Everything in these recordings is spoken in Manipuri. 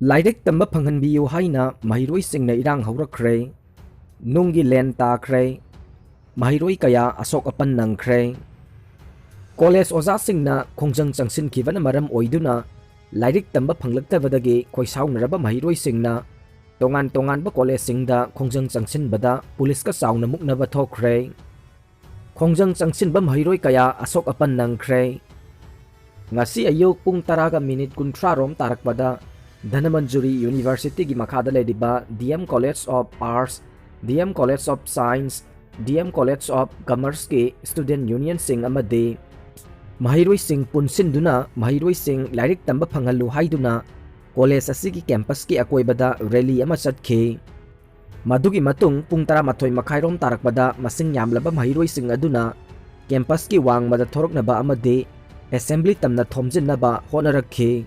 ꯂꯥꯏꯔꯤꯛ ꯇꯝꯕ ꯐꯪꯍꯟꯕꯤꯌꯨ ꯍꯥꯏꯅ ꯃꯍꯩꯔꯣꯏꯁꯤꯡꯅ ꯏꯔꯥꯡ ꯍꯧꯔꯛꯈ꯭ꯔꯦ꯫ ꯅꯨꯡꯒꯤ ꯂꯦꯟ ꯇꯥꯈ꯭ꯔꯦ꯫ ꯃꯍꯩꯔꯣꯏ ꯀꯌꯥ ꯑꯁꯣꯛ ꯑꯄꯟ ꯅꯪꯈ꯭ꯔꯦ꯫ ꯀꯣꯂꯦꯖ ꯑꯣꯖꯥꯁꯤꯡꯅ ꯈꯣꯡꯖꯪ ꯆꯪꯁꯤꯟꯈꯤꯕꯅ ꯃꯔꯝ ꯑꯣꯏꯗꯨꯅ ꯂꯥꯏꯔꯤꯛ ꯇꯝꯕ ꯐꯪꯂꯛꯇꯕꯗꯒꯤ ꯈꯣꯏꯁꯥꯎꯅꯔꯕ ꯃꯍꯩꯔꯣꯏꯁꯤꯡꯅ ꯇꯣꯉꯥꯟ ꯇꯣꯉꯥꯟꯕ ꯀꯣꯂꯦꯖꯁꯤꯡꯗ ꯈꯣꯡꯖꯪ ꯆꯪꯁꯤꯟꯕꯗ ꯄꯨꯂꯤꯁꯀ ꯆꯥꯎꯅ ꯃꯨꯛꯅꯕ ꯊꯣꯛꯈ꯭ꯔꯦ꯫ ꯈꯣꯡꯖꯪ ꯆꯪꯁꯤꯟꯕ ꯃꯍꯩꯔꯣꯏ ꯀꯌꯥ ꯑꯁꯣꯛ ꯑꯄꯟ ꯅꯪꯈ꯭ꯔꯦ꯫ ꯉꯁꯤ ꯑꯌꯨꯛ ꯄꯨꯡ 10:30 ꯔꯣꯝ ꯇꯥꯔꯛꯄꯗ ꯙꯅꯃꯟꯖꯨꯔꯤ ꯌꯨꯅꯤꯚꯔꯁꯤꯇꯤꯒꯤ ꯃꯈꯥꯗ ꯂꯩꯔꯤꯕ DM college of arts, DM college of science, DM college of ꯀꯃꯔꯁꯀꯤ ꯁ꯭ꯇꯨꯗꯦꯟꯠ ꯌꯨꯅꯤꯌꯟꯁꯤꯡ ꯑꯃꯗꯤ ꯃꯍꯩꯔꯣꯏꯁꯤꯡ ꯄꯨꯟꯁꯤꯟꯗꯨꯅ ꯃꯍꯩꯔꯣꯏꯁꯤꯡ ꯂꯥꯏꯔꯤꯛ ꯇꯝꯕ ꯐꯪꯍꯜꯂꯨ ꯍꯥꯏꯗꯨꯅ ꯀꯣꯂꯦꯖ ꯑꯁꯤꯒꯤ ꯀꯦꯝꯄꯁꯀꯤ ꯑꯀꯣꯏꯕꯗ ꯔꯦꯂꯤ ꯑꯃ ꯆꯠꯈꯤ꯫ ꯃꯗꯨꯒꯤ ꯃꯇꯨꯡ ꯄꯨꯡ 11:30 ꯔꯣꯝ ꯇꯥꯔꯛꯄꯗ ꯃꯁꯤꯡ ꯌꯥꯝꯂꯕ ꯃꯍꯩꯔꯣꯏꯁꯤꯡ ꯑꯗꯨꯅ ꯀꯦꯝꯄꯁꯀꯤ ꯋꯥꯡꯃꯗ ꯊꯣꯔꯛꯅꯕ ꯑꯃꯗꯤ ꯑꯦꯁꯦꯝꯕ꯭ꯂꯤ ꯇꯝꯅ ꯊꯣꯝꯖꯤꯟꯅꯕ ꯍꯣꯠꯅꯔꯛꯈꯤ꯫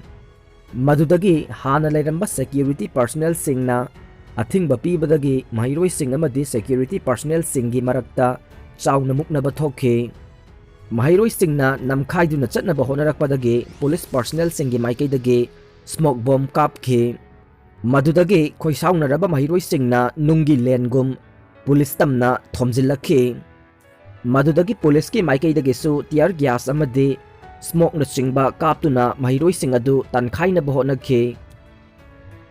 ꯃꯗꯨꯗꯒꯤ ꯍꯥꯟꯅ ꯂꯩꯔꯝꯕ ꯁꯦꯀ꯭ꯌꯨꯔꯤꯇꯤ ꯄꯔꯁꯣꯅꯦꯜꯁꯤꯡꯅ ꯑꯊꯤꯡꯕ ꯄꯤꯕꯗꯒꯤ ꯃꯍꯩꯔꯣꯏꯁꯤꯡ ꯑꯃꯗꯤ ꯁꯦꯀ꯭ꯌꯨꯔꯤꯇꯤ ꯄꯔꯁꯣꯅꯦꯜꯁꯤꯡꯒꯤ ꯃꯔꯛꯇ ꯆꯥꯎꯅ ꯃꯨꯛꯅꯕ ꯊꯣꯛꯈꯤ꯫ ꯃꯍꯩꯔꯣꯏꯁꯤꯡꯅ ꯅꯝꯈꯥꯏꯗꯨꯅ ꯆꯠꯅꯕ ꯍꯣꯠꯅꯔꯛꯄꯗꯒꯤ ꯄꯨꯂꯤꯁ ꯄꯔꯁꯣꯅꯦꯜꯁꯤꯡꯒꯤ ꯃꯥꯏꯀꯩꯗꯒꯤ ꯁ꯭ꯃꯣꯛ ꯕꯣꯝ ꯀꯥꯞꯈꯤ꯫ ꯃꯗꯨꯗꯒꯤ ꯈꯣꯏꯁꯥꯎꯅꯔꯕ ꯃꯍꯩꯔꯣꯏꯁꯤꯡꯅ ꯅꯨꯡꯒꯤ ꯂꯦꯟꯒꯨꯝ ꯄꯨꯂꯤꯁ ꯇꯝꯅ ꯊꯣꯝꯖꯤꯜꯂꯛꯈꯤ꯫ ꯃꯗꯨꯗꯒꯤ ꯄꯨꯂꯤꯁꯀꯤ ꯃꯥꯏꯀꯩꯗꯒꯤꯁꯨ ꯇꯤꯌꯔ ꯒ꯭ꯌꯥꯁ ꯑꯃꯗꯤ ꯁ꯭ꯃꯣꯛꯅꯆꯤꯡꯕ ꯀꯥꯞꯇꯨꯅ ꯃꯍꯩꯔꯣꯏꯁꯤꯡ ꯑꯗꯨ ꯇꯥꯟꯈꯥꯏꯅꯕ ꯍꯣꯠꯅꯈꯤ꯫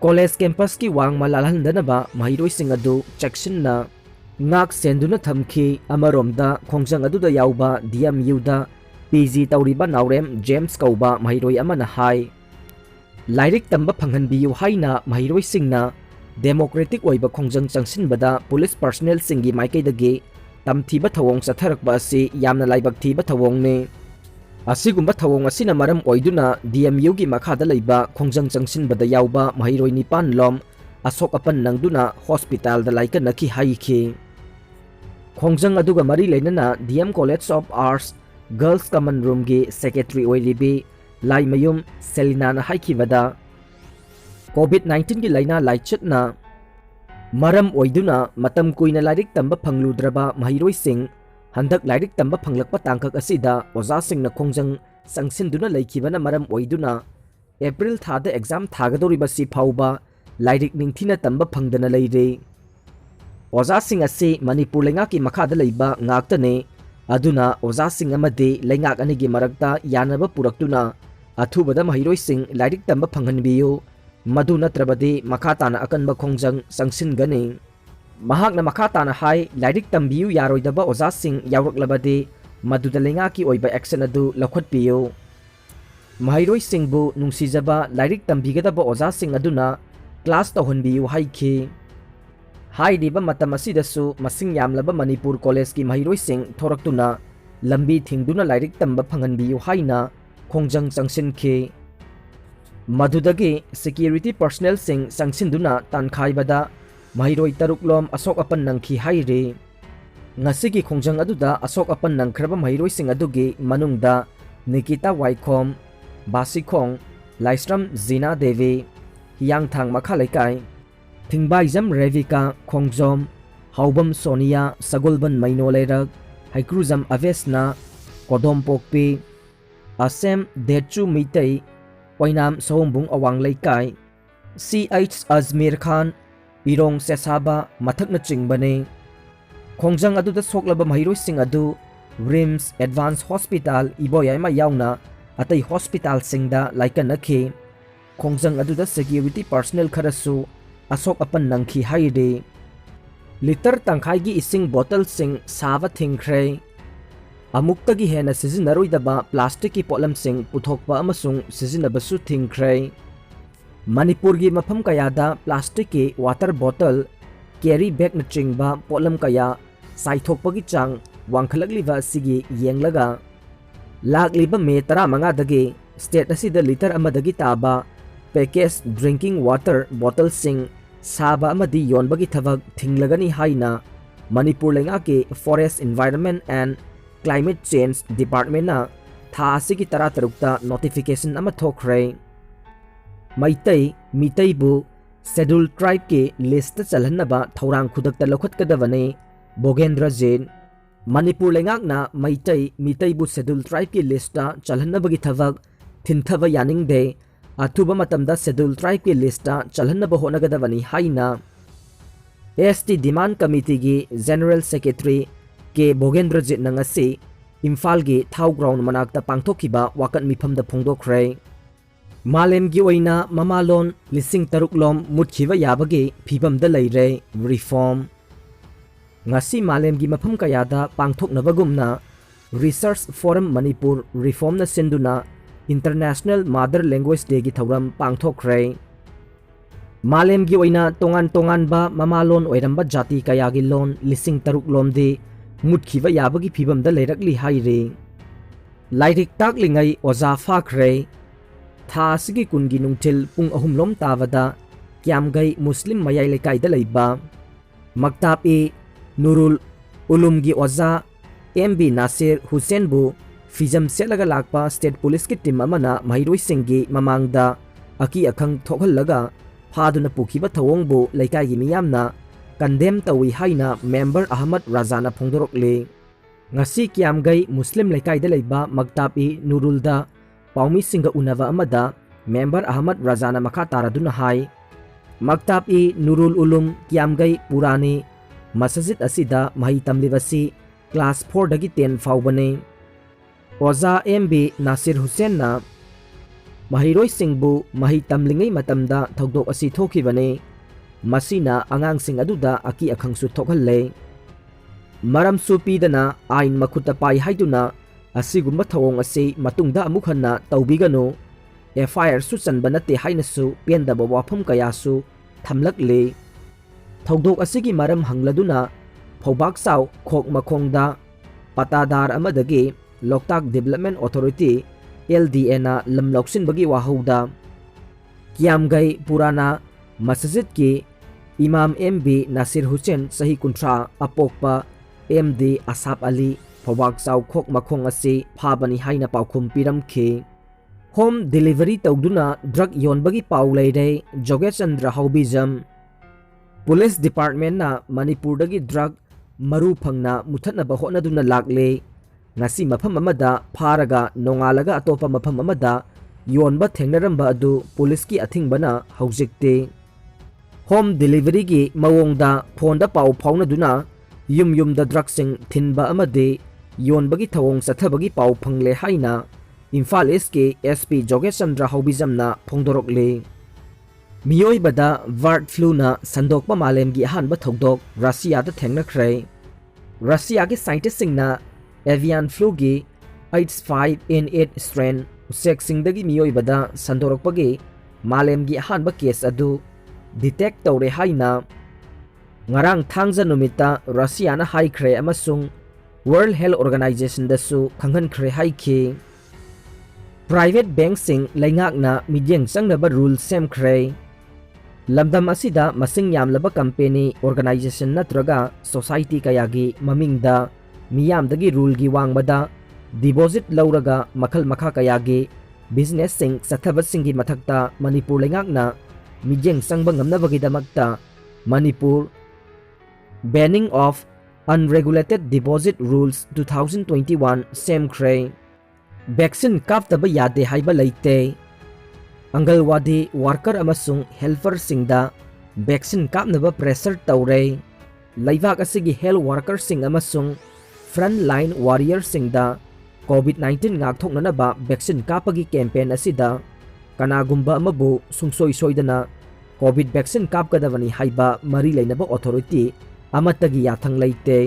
ꯀꯣꯂꯦꯖ ꯀꯦꯝꯄꯁꯀꯤ ꯋꯥꯡꯃ ꯂꯥꯜꯍꯟꯗꯅꯕ ꯃꯍꯩꯔꯣꯏꯁꯤꯡ ꯑꯗꯨ ꯆꯦꯛꯁꯤꯟꯅ ꯉꯥꯛ ꯁꯦꯟꯗꯨꯅ ꯊꯝꯈꯤ꯫ ꯑꯃꯔꯣꯝꯗ ꯈꯣꯡꯖꯪ ꯑꯗꯨꯗ ꯌꯥꯎꯕ DMUꯗ PG ꯇꯧꯔꯤꯕ ꯅꯥꯎꯔꯦꯝ ꯖꯦꯝꯁ ꯀꯧꯕ ꯃꯍꯩꯔꯣꯏ ꯑꯃꯅ ꯍꯥꯏ, ꯂꯥꯏꯔꯤꯛ ꯇꯝꯕ ꯐꯪꯍꯟꯕꯤꯌꯨ ꯍꯥꯏꯅ ꯃꯍꯩꯔꯣꯏꯁꯤꯡꯅ ꯗꯦꯃꯣꯀ꯭ꯔꯦꯇꯤꯛ ꯑꯣꯏꯕ ꯈꯣꯡꯖꯪ ꯆꯪꯁꯤꯟꯕꯗ ꯄꯨꯂꯤꯁ ꯄꯔꯁꯣꯅꯦꯜꯁꯤꯡꯒꯤ ꯃꯥꯏꯀꯩꯗꯒꯤ ꯇꯝꯊꯤꯕ ꯊꯧꯑꯣꯡ ꯆꯠꯊꯔꯛꯄ ꯑꯁꯤ ꯌꯥꯝꯅ ꯂꯥꯏꯕꯛ ꯊꯤꯕ ꯊꯧꯑꯣꯡꯅꯤ꯫ ꯑꯁꯤꯒꯨꯝꯕ ꯊꯧꯑꯣꯡ ꯑꯁꯤꯅ ꯃꯔꯝ ꯑꯣꯏꯗꯨꯅ DMUꯒꯤ ꯃꯈꯥꯗ ꯂꯩꯕ ꯈꯣꯡꯖꯪ ꯆꯪꯁꯤꯟꯕꯗ ꯌꯥꯎꯕ ꯃꯍꯩꯔꯣꯏ 9 ꯂꯣꯝ ꯑꯁꯣꯛ ꯑꯄꯟ ꯅꯪꯗꯨꯅ ꯍꯣꯁꯄꯤꯇꯥꯜꯗ ꯂꯥꯏꯀꯠꯅꯈꯤ ꯍꯥꯏꯈꯤ꯫ ꯈꯣꯡꯖꯪ ꯑꯗꯨꯒ ꯃꯔꯤ ꯂꯩꯅꯅ DM college of arts girls common ꯔꯨꯝꯒꯤ ꯁꯦꯀ꯭ꯔꯦꯇꯔꯤ ꯑꯣꯏꯔꯤꯕꯤ ꯂꯥꯏꯃꯌꯨꯝ ꯁꯦꯂꯤꯅꯥꯅ ꯍꯥꯏꯈꯤꯕꯗ, ꯀꯣꯚꯤꯗ-19ꯒꯤ ꯂꯥꯏꯅꯥ ꯂꯥꯏꯆꯠꯅ ꯃꯔꯝ ꯑꯣꯏꯗꯨꯅ ꯃꯇꯝ ꯀꯨꯏꯅ ꯂꯥꯏꯔꯤꯛ ꯇꯝꯕ ꯐꯪꯂꯨꯗ꯭ꯔꯕ ꯃꯍꯩꯔꯣꯏꯁꯤꯡ ꯍꯟꯗꯛ ꯂꯥꯏꯔꯤꯛ ꯇꯝꯕ ꯐꯪꯂꯛꯄ ꯇꯥꯡꯀꯛ ꯑꯁꯤꯗ ꯑꯣꯖꯥꯁꯤꯡꯅ ꯈꯣꯡꯖꯪ ꯆꯪꯁꯤꯟꯗꯨꯅ ꯂꯩꯈꯤꯕꯅ ꯃꯔꯝ ꯑꯣꯏꯗꯨꯅ ꯑꯦꯄ꯭ꯔꯤꯜ ꯊꯥꯗ ꯑꯦꯛꯖꯥꯝ ꯊꯥꯒꯗꯧꯔꯤꯕꯁꯤ ꯐꯥꯎꯕ ꯂꯥꯏꯔꯤꯛ ꯅꯤꯡꯊꯤꯅ ꯇꯝꯕ ꯐꯪꯗꯅ ꯂꯩꯔꯤ꯫ ꯑꯣꯖꯥꯁꯤꯡ ꯑꯁꯤ ꯃꯅꯤꯄꯨꯔ ꯂꯩꯉꯥꯛꯀꯤ ꯃꯈꯥꯗ ꯂꯩꯕ ꯉꯥꯛꯇꯅꯤ꯫ ꯑꯗꯨꯅ ꯑꯣꯖꯥꯁꯤꯡ ꯑꯃꯗꯤ ꯂꯩꯉꯥꯛ ꯑꯅꯤꯒꯤ ꯃꯔꯛꯇ ꯌꯥꯅꯕ ꯄꯨꯔꯛꯇꯨꯅ ꯑꯊꯨꯕꯗ ꯃꯍꯩꯔꯣꯏꯁꯤꯡ ꯂꯥꯏꯔꯤꯛ ꯇꯝꯕ ꯐꯪꯍꯟꯕꯤꯌꯨ, ꯃꯗꯨ ꯅꯠꯇ꯭ꯔꯕꯗꯤ ꯃꯈꯥ ताना ꯑꯀꯟꯕ ꯈꯣꯡꯖꯪ ꯆꯪꯁꯤꯟꯒꯅꯤ꯫ ꯃꯍꯥꯛꯅ ꯃꯈꯥ ताना ꯍꯥꯏ, ꯂꯥꯏꯔꯤꯛ ꯇꯝꯕꯤꯌꯨ ꯌꯥꯔꯣꯏꯗꯕ ꯑꯣꯖꯥꯁꯤꯡ ꯌꯥꯎꯔꯛꯂꯕꯗꯤ ꯃꯗꯨꯗ ꯂꯩꯉꯥꯛꯀꯤ ꯑꯣꯏꯕ ꯑꯦꯛꯁꯟ ꯑꯗꯨ ꯂꯧꯈꯠꯄꯤꯌꯨ꯫ ꯃꯍꯩꯔꯣꯏꯁꯤꯡꯕꯨ ꯅꯨꯡꯁꯤꯖꯕ ꯂꯥꯏꯔꯤꯛ ꯇꯝꯕꯤꯒꯗꯕ ꯑꯣꯖꯥꯁꯤꯡ ꯑꯗꯨꯅ ꯀ꯭ꯂꯥꯁ ꯇꯧꯍꯟꯕꯤꯌꯨ ꯍꯥꯏꯈꯤ꯫ ꯍꯥꯏꯔꯤꯕ ꯃꯇꯝ ꯑꯁꯤꯗꯁꯨ ꯃꯁꯤꯡ ꯌꯥꯝꯂꯕ ꯃꯅꯤꯄꯨꯔ ꯀꯣꯂꯦꯖꯀꯤ ꯃꯍꯩꯔꯣꯏꯁꯤꯡ ꯊꯣꯔꯛꯇꯨꯅ ꯂꯝꯕꯤ ꯊꯤꯡꯗꯨꯅ ꯂꯥꯏꯔꯤꯛ ꯇꯝꯕ ꯐꯪꯍꯟꯕꯤꯌꯨ ꯍꯥꯏꯅ ꯈꯣꯡꯖꯪ ꯆꯪꯁꯤꯟꯈꯤ꯫ ꯃꯗꯨꯗꯒꯤ ꯁꯦꯀ꯭ꯌꯨꯔꯤꯇꯤ ꯄꯔꯁꯣꯅꯦꯜꯁꯤꯡ ꯆꯪꯁꯤꯟꯗꯨꯅ ꯇꯥꯟꯈꯥꯏꯕꯗ ꯃꯍꯩꯔꯣꯏ 6 ꯂꯣꯝ ꯑꯁꯣꯛ ꯑꯄꯟ ꯅꯪꯈꯤ ꯍꯥꯏꯔꯤ꯫ ꯉꯁꯤꯒꯤ ꯈꯣꯡꯖꯪ ꯑꯗꯨꯗ ꯑꯁꯣꯛ ꯑꯄꯟ ꯅꯪꯈ꯭ꯔꯕ ꯃꯍꯩꯔꯣꯏꯁꯤꯡ ꯑꯗꯨꯒꯤ ꯃꯅꯨꯡꯗ ꯅꯤꯀꯤꯇꯥ ꯋꯥꯏꯈꯣꯝ, ꯕꯥꯁꯤꯈꯣꯡ, ꯂꯥꯏꯁ꯭ꯔꯝ ꯖꯤꯅꯥ ꯗꯦꯕꯤ, ꯍꯤꯌꯥꯡꯊꯥꯡ ꯃꯈꯥ ꯂꯩꯀꯥꯏ, ꯊꯤꯡꯕꯥꯏꯖꯝ ꯔꯦꯕꯤꯀꯥ ꯈꯣꯡꯖꯣꯝ, ꯍꯥꯎꯕꯝ ꯁꯣꯅꯤꯌꯥ, ꯁꯒꯣꯜꯕꯟ ꯃꯩꯅꯣ ꯂꯩꯔꯛ, ꯍꯩꯀ꯭ꯔꯨꯖꯝ ꯑꯕꯦꯁꯅꯥ, ꯀꯣꯗꯣꯝꯄꯣꯛꯄꯤ, ꯑꯁꯦꯝ ꯗꯦꯆꯨ ꯃꯤꯇꯩ, ꯑꯣꯏꯅꯥꯝ ꯁꯑꯣꯝꯕꯨꯡ ꯑꯋꯥꯡ ꯂꯩꯀꯥꯏ, CH ꯑꯖꯃꯤꯔ ꯈꯥꯟ, ꯏꯔꯣꯡ ꯁꯦꯁꯥꯕ ꯃꯊꯛꯅꯆꯤꯡꯕꯅꯤ꯫ ꯈꯣꯡꯖꯪ ꯑꯗꯨꯗ ꯁꯣꯛꯂꯕ ꯃꯍꯩꯔꯣꯏꯁꯤꯡ ꯑꯗꯨ ꯔꯤꯝꯁ ꯑꯦꯗꯚꯥꯟꯁ ꯍꯣꯁꯄꯤꯇꯥꯜ ꯏꯕꯣꯌꯥꯏꯃ ꯌꯥꯎꯅ ꯑꯇꯩ ꯍꯣꯁꯄꯤꯇꯥꯜꯁꯤꯡꯗ ꯂꯥꯏꯀꯠꯅꯈꯤ꯫ ꯈꯣꯡꯖꯪ ꯑꯗꯨꯗ ꯁꯦꯀ꯭ꯌꯨꯔꯤꯇꯤ ꯄꯔꯁꯣꯅꯦꯜ ꯈꯔꯁꯨ ꯑꯁꯣꯛ ꯑꯄꯟ ꯅꯪꯈꯤ ꯍꯥꯏꯔꯤ꯫ ꯂꯤꯇꯔ ꯇꯪꯈꯥꯏꯒꯤ ꯏꯁꯤꯡ ꯕꯣꯇꯜꯁꯤꯡ ꯁꯥꯕ ꯊꯤꯡꯈ꯭ꯔꯦ꯫ ꯑꯃꯨꯛꯇꯒꯤ ꯍꯦꯟꯅ ꯁꯤꯖꯤꯟꯅꯔꯣꯏꯗꯕ ꯄ꯭ꯂꯥꯁꯇꯤꯛꯀꯤ ꯄꯣꯠꯂꯝꯁꯤꯡ ꯄꯨꯊꯣꯛꯄ ꯑꯃꯁꯨꯡ ꯁꯤꯖꯤꯟꯅꯕꯁꯨ ꯊꯤꯡꯈ꯭ꯔꯦ꯫ ꯃꯅꯤꯄꯨꯔꯒꯤ ꯃꯐꯝ ꯀꯌꯥꯗ ꯄ꯭ꯂꯥꯁꯇꯤꯛꯀꯤ ꯋꯥꯇꯔ ꯕꯣꯇꯜ, ꯀꯦꯔꯤ ꯕꯦꯒꯅꯆꯤꯡꯕ ꯄꯣꯠꯂꯝ ꯀꯌꯥ ꯆꯥꯏꯊꯣꯛꯄꯒꯤ ꯆꯥꯡ ꯋꯥꯡꯈꯠꯂꯛꯂꯤꯕ ꯑꯁꯤꯒꯤ ꯌꯦꯡꯂꯒ ꯂꯥꯛꯂꯤꯕ ꯃꯦ 15ꯗꯒꯤ ꯁ꯭ꯇꯦꯠ ꯑꯁꯤꯗ ꯂꯤꯇꯔ ꯑꯃꯗꯒꯤ ꯇꯥꯕ ꯄꯦꯀꯦꯖ ꯗ꯭ꯔꯤꯡꯀꯤꯡ ꯋꯥꯇꯔ ꯕꯣꯇꯜꯁꯤꯡ ꯁꯥꯕ ꯑꯃꯗꯤ ꯌꯣꯟꯕꯒꯤ ꯊꯕꯛ ꯊꯤꯡꯂꯒꯅꯤ ꯍꯥꯏꯅ ꯃꯅꯤꯄꯨꯔ ꯂꯩꯉꯥꯛꯀꯤ forest environment and climate change ꯗꯤꯄꯥꯔꯠꯃꯦꯟꯠꯅ ꯊꯥ ꯑꯁꯤꯒꯤ 16ꯇ ꯅꯣꯇꯤꯐꯤꯀꯦꯁꯟ ꯑꯃ ꯊꯣꯛꯈ꯭ꯔꯦ꯫ ꯃꯩꯇꯩ, ꯃꯤꯇꯩꯕꯨ ꯁꯦꯗ꯭ꯌꯨꯜ ꯇ꯭ꯔꯥꯏꯕꯀꯤ ꯂꯤꯁꯇ ꯆꯜꯍꯟꯅꯕ ꯊꯧꯔꯥꯡ ꯈꯨꯗꯛꯇ ꯂꯧꯈꯠꯀꯗꯕꯅꯤ꯫ ꯕꯣꯒꯦꯟꯗ꯭ꯔꯖꯤꯠ, ꯃꯅꯤꯄꯨꯔ ꯂꯩꯉꯥꯛꯅ ꯃꯩꯇꯩ, ꯃꯤꯇꯩꯕꯨ ꯁꯦꯗ꯭ꯌꯨꯜ ꯇ꯭ꯔꯥꯏꯕꯀꯤ ꯂꯤꯁꯇ ꯆꯜꯍꯟꯅꯕꯒꯤ ꯊꯕꯛ ꯊꯤꯟꯊꯕ ꯌꯥꯅꯤꯡꯗꯦ꯫ अथुब मतमदा शेड्यूल ट्राइब की लिस्ट चलहनब होनगदबनी हाइना एसटी डिमांड कमिटी की जनरल सेक्रेटरी के बोगेंद्रजीत नंगसी इम्फाल की थाउ ग्राउंड मनाक्ता पांगथोखिबा वाकन मिफमदा फोंदोखरे मालेम की ओइना ममालोन लिसिंग तरुकलोम मुतखिबा याबगी फिबमदा लैरे रिफॉर्म ngasi मालेम की मफम कयादा पांगथोकनबगुमना रिसर्च फोरम मणिपुर रिफॉर्म न सिंधुना इंटरनेशनल मदर लैंग्वेज डे की थौरम पांगथोखरे मालेम की ओइना तोंगान तोंगानबा ममालोन ओइरंबा जाति कयागी लोन लिसिंग तरुकलोमदी मुतखिबा याबगी फिबमदा लैरकली हाइरे लाइरिक ताकलिंगै ओजा फाखरे था असगी कुनगी नुंगथिल पुंग अहुमलोम तावदा क्यामगै मुस्लिम मयाई लेकाइदा लैबा मक्ताब ए नूरुल उलूम की ओजा एमबी नासिर हुसैन बु फिजम सेलगा लाकपा स्टेट पुलिस की टीम अमना महिरोइसिंगी ममांगदा अकी अखंग थोखलगा फादुना पुखिबा थवोंगबु लेकाइगी मियामना कंडेम तवी हाइना मेंबर अहमद राजाना फोंदोरकले ngasi क्यामगै मुस्लिम लेकाइदा लैबा मक्ताब ए नूरुलदा पाउमी सिंगा उनवा अमदा मेंबर अहमद राजाना मखा तारादुना हाई मक्ताब ए नूरुल उलूम क्यामगै पुरानी मस्जिद असिदा मही तमलिबसी क्लास 4 दगी 10 फाउबने ओजा एमबी नासिर हुसैन ना महिरोई सिंगबु मही तमलिंगै मतमदा थौदोक असि थोखिबने मसीना आंगांग सिंग अदुदा अकी अखंगसु थोखल्ले मरम सुपीदना आइन मखुता पाई हाइदुना असिगुम्बा थवोंग असि मतुंगदा अमुक हन्ना तौबिगनो एफआईआर सु चनबा नते हाइनसु पेंदबा वाफम कयासु थमलकले थौदोक असिगी मरम हंगलदुना फौबाक साव खोक मखोंगदा पतादार अमदगी लोकताक डेवलपमेंट अथॉरिटी एलडीए ना लमलौसिनबगी वाहौदा क्यामगै पुराना मस्जिद की इमाम एमबी नासिर हुसैन सही कुंट्रा अपोकपा एमडी असाब अली फौबाक साव खोक मखोंग असि फाबनी हाइना पाउखुम पिरमखि होम डिलीवरी तौदुना ड्रग योनबगी पाउ लैरे जोगे चंद्र हाउबिजम पुलिस डिपार्टमेंट ना मणिपुर दगी ड्रग मरु फंगना मुथनब होनदुना लागले ngasi mafam amada pharaga nongalaga atopa mafam amada yonba thengnaramba adu police ki athingbana haujikte home delivery gi mawongda phone da pau phauna duna yum da drug sing thinba amade yonbagi thawong sathabagi pau phangle haina imphal east ke sp jogesh chandra haubizamna phongdorokle miyoi bada bird flu na sandokpa malem gi hanba thodok russia da thengnakhre russia gi scientist singna avian flu gi H5N8 strain usek singdagi miyoi bada sandorokpagi malem gi hanba case adu detect tawre haina ngarang thangja numita russia na haikhre amasung world health organization dasu khanghan khre haikhi private bank sing laingak na midyang changnaba rule sem khre lamdam asida masing yamlaba company organization natraga society kayagi mamingda मियामदगी रूल की वांगबदा डिपॉजिट लौरगा मखल मखा कयागी बिजनेस सिंग सथबत सिंगी मथक्ता मणिपुर लेंगाकना मिजेंग संगबा ngamnabagidamagta Manipur banning of unregulated deposit rules 2021 सेमख्रे वैक्सीन कापतब यादे हाइबा लैते अंगलवादी वर्कर अमसुंग हेल्पर सिंगदा वैक्सीन कापनबा प्रेशर तौरे लैवाक असिगी हेल्थ वर्कर सिंग अमसुंग फ्रंट लाइन वॉरियर सिंगदा कोविड-19 ngakthoknanaba वैक्सीन कापगी कैंपेन असिदा कनागुम्बा अमबु सुंगसोई सोइदना कोविड वैक्सीन कापकदबनी हाइबा मरी लेनबा अथॉरिटी अमतगी याथंग लैते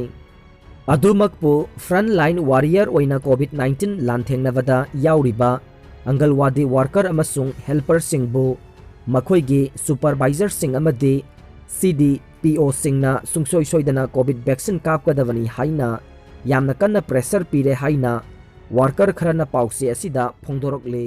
अदुमकपु फ्रंट लाइन वॉरियर ओइना कोविड-19 लांथेंगनबदा याउरिबा अंगलवादी वर्कर अमसुंग हेल्पर सिंगबु मखोइगी सुपरवाइजर सिंग अमदी CDPO सिंगना सुंगसोई सोइदना कोविड वैक्सीन कापकदबनी हाइना यामना कन्ना प्रेशर पीरे हाइना वर्कर खरना पाउसे असिदा फोंदोरकले।